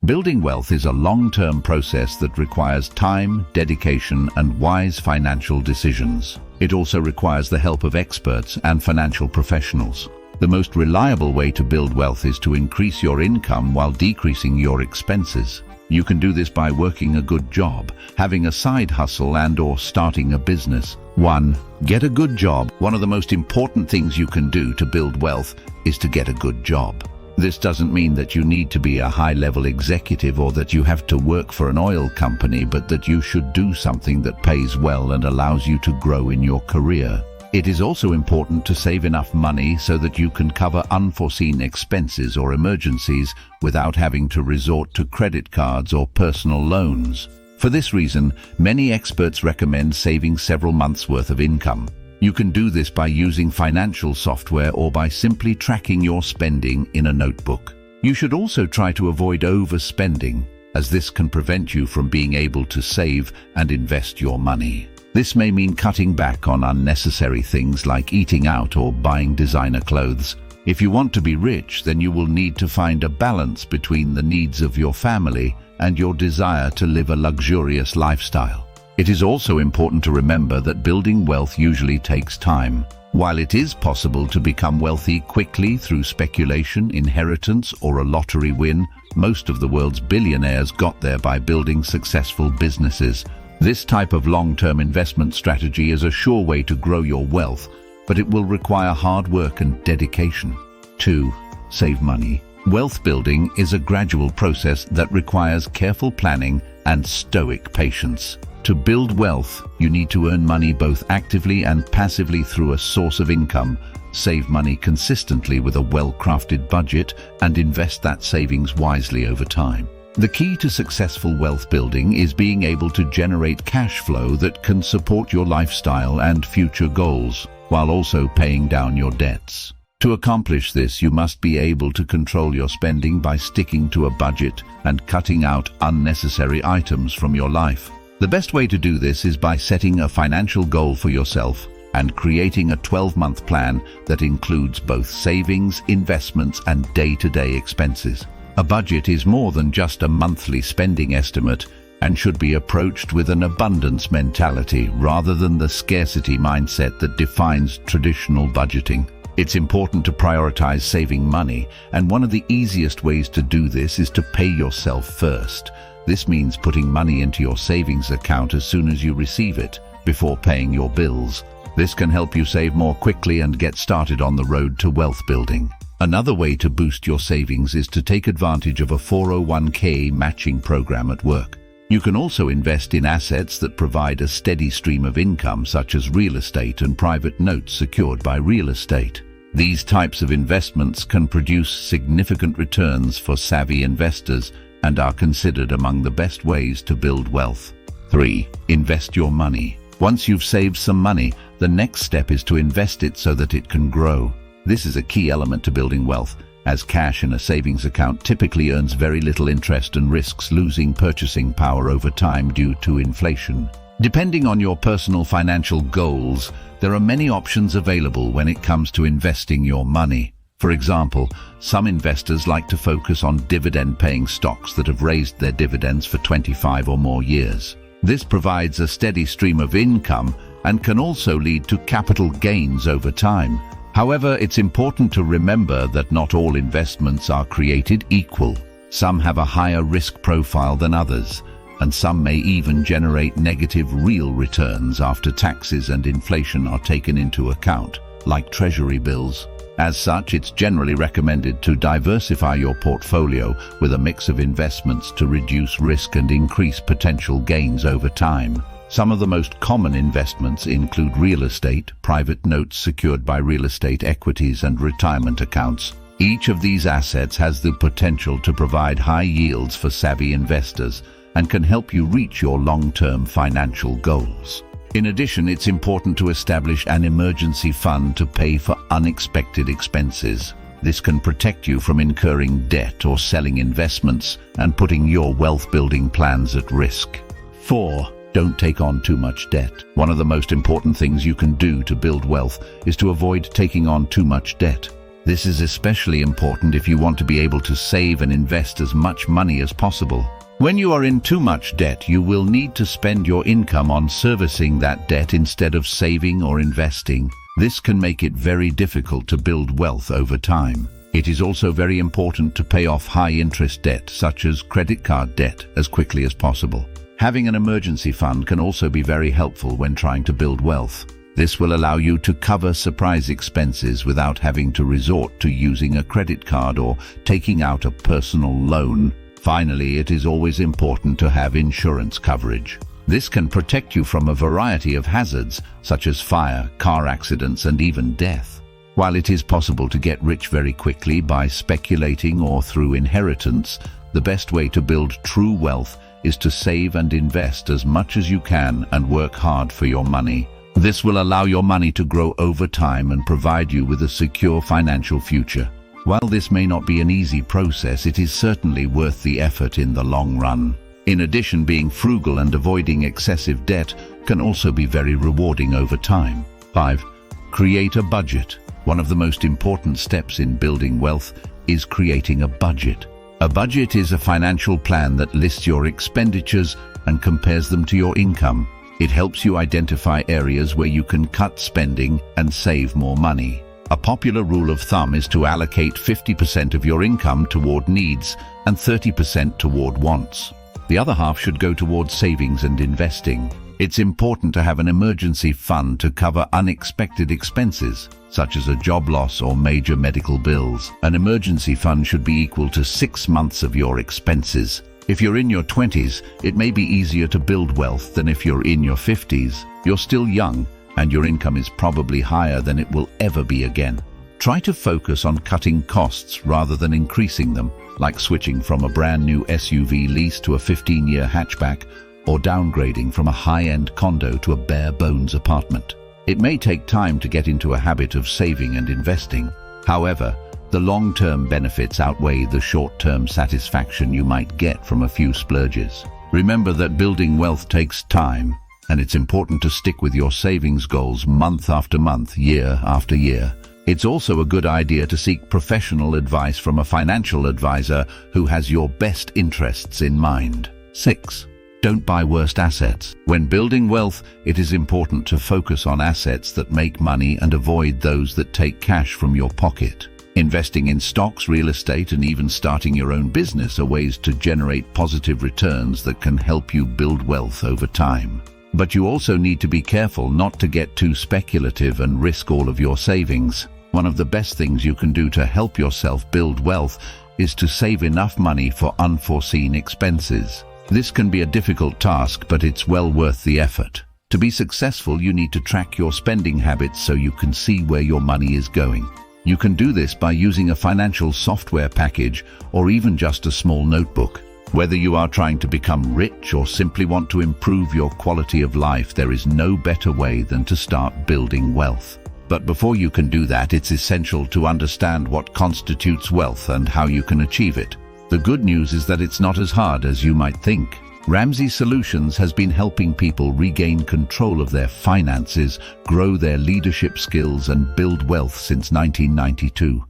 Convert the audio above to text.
Building wealth is a long-term process that requires time, dedication, and wise financial decisions. It also requires the help of experts and financial professionals. The most reliable way to build wealth is to increase your income while decreasing your expenses. You can do this by working a good job, having a side hustle and/or starting a business. 1. Get a good job. One of the most important things you can do to build wealth is to get a good job. This doesn't mean that you need to be a high-level executive or that you have to work for an oil company, but that you should do something that pays well and allows you to grow in your career. It is also important to save enough money so that you can cover unforeseen expenses or emergencies without having to resort to credit cards or personal loans. For this reason, many experts recommend saving several months' worth of income. You can do this by using financial software or by simply tracking your spending in a notebook. You should also try to avoid overspending, as this can prevent you from being able to save and invest your money. This may mean cutting back on unnecessary things like eating out or buying designer clothes. If you want to be rich, then you will need to find a balance between the needs of your family and your desire to live a luxurious lifestyle. It is also important to remember that building wealth usually takes time. While it is possible to become wealthy quickly through speculation, inheritance, or a lottery win, most of the world's billionaires got there by building successful businesses. This type of long-term investment strategy is a sure way to grow your wealth, but it will require hard work and dedication. 2. Save money. Wealth building is a gradual process that requires careful planning and stoic patience. To build wealth, you need to earn money both actively and passively through a source of income, save money consistently with a well-crafted budget, and invest that savings wisely over time. The key to successful wealth building is being able to generate cash flow that can support your lifestyle and future goals, while also paying down your debts. To accomplish this, you must be able to control your spending by sticking to a budget and cutting out unnecessary items from your life. The best way to do this is by setting a financial goal for yourself and creating a 12-month plan that includes both savings, investments, and day-to-day expenses. A budget is more than just a monthly spending estimate and should be approached with an abundance mentality rather than the scarcity mindset that defines traditional budgeting. It's important to prioritize saving money, and one of the easiest ways to do this is to pay yourself first. This means putting money into your savings account as soon as you receive it, before paying your bills. This can help you save more quickly and get started on the road to wealth building. Another way to boost your savings is to take advantage of a 401k matching program at work. You can also invest in assets that provide a steady stream of income, such as real estate and private notes secured by real estate. These types of investments can produce significant returns for savvy investors and are considered among the best ways to build wealth. 3. Invest your money. Once you've saved some money, the next step is to invest it so that it can grow. This is a key element to building wealth, as cash in a savings account typically earns very little interest and risks losing purchasing power over time due to inflation. Depending on your personal financial goals, there are many options available when it comes to investing your money. For example, some investors like to focus on dividend-paying stocks that have raised their dividends for 25 or more years. This provides a steady stream of income and can also lead to capital gains over time. However, it's important to remember that not all investments are created equal. Some have a higher risk profile than others, and some may even generate negative real returns after taxes and inflation are taken into account, like treasury bills. As such, it's generally recommended to diversify your portfolio with a mix of investments to reduce risk and increase potential gains over time. Some of the most common investments include real estate, private notes secured by real estate equities, and retirement accounts. Each of these assets has the potential to provide high yields for savvy investors and can help you reach your long-term financial goals. In addition, it's important to establish an emergency fund to pay for unexpected expenses. This can protect you from incurring debt or selling investments and putting your wealth-building plans at risk. 4. Don't take on too much debt. One of the most important things you can do to build wealth is to avoid taking on too much debt. This is especially important if you want to be able to save and invest as much money as possible. When you are in too much debt, you will need to spend your income on servicing that debt instead of saving or investing. This can make it very difficult to build wealth over time. It is also very important to pay off high-interest debt, such as credit card debt, as quickly as possible. Having an emergency fund can also be very helpful when trying to build wealth. This will allow you to cover surprise expenses without having to resort to using a credit card or taking out a personal loan. Finally, it is always important to have insurance coverage. This can protect you from a variety of hazards, such as fire, car accidents, and even death. While it is possible to get rich very quickly by speculating or through inheritance, the best way to build true wealth is to save and invest as much as you can and work hard for your money. This will allow your money to grow over time and provide you with a secure financial future. While this may not be an easy process, it is certainly worth the effort in the long run. In addition, being frugal and avoiding excessive debt can also be very rewarding over time. 5. Create a budget. One of the most important steps in building wealth is creating a budget. A budget is a financial plan that lists your expenditures and compares them to your income. It helps you identify areas where you can cut spending and save more money. A popular rule of thumb is to allocate 50% of your income toward needs and 30% toward wants. The other half should go towards savings and investing. It's important to have an emergency fund to cover unexpected expenses, such as a job loss or major medical bills. An emergency fund should be equal to 6 months of your expenses. If you're in your 20s, it may be easier to build wealth than if you're in your 50s. You're still young, and your income is probably higher than it will ever be again. Try to focus on cutting costs rather than increasing them, like switching from a brand new SUV lease to a 15-year hatchback, or downgrading from a high-end condo to a bare-bones apartment. It may take time to get into a habit of saving and investing. However, the long-term benefits outweigh the short-term satisfaction you might get from a few splurges. Remember that building wealth takes time, and it's important to stick with your savings goals month after month, year after year. It's also a good idea to seek professional advice from a financial advisor who has your best interests in mind. 6. Don't buy worst assets. When building wealth, it is important to focus on assets that make money and avoid those that take cash from your pocket. Investing in stocks, real estate, and even starting your own business are ways to generate positive returns that can help you build wealth over time. But you also need to be careful not to get too speculative and risk all of your savings. One of the best things you can do to help yourself build wealth is to save enough money for unforeseen expenses. This can be a difficult task, but it's well worth the effort. To be successful, you need to track your spending habits so you can see where your money is going. You can do this by using a financial software package or even just a small notebook. Whether you are trying to become rich or simply want to improve your quality of life, there is no better way than to start building wealth. But before you can do that, it's essential to understand what constitutes wealth and how you can achieve it. The good news is that it's not as hard as you might think. Ramsey Solutions has been helping people regain control of their finances, grow their leadership skills, and build wealth since 1992.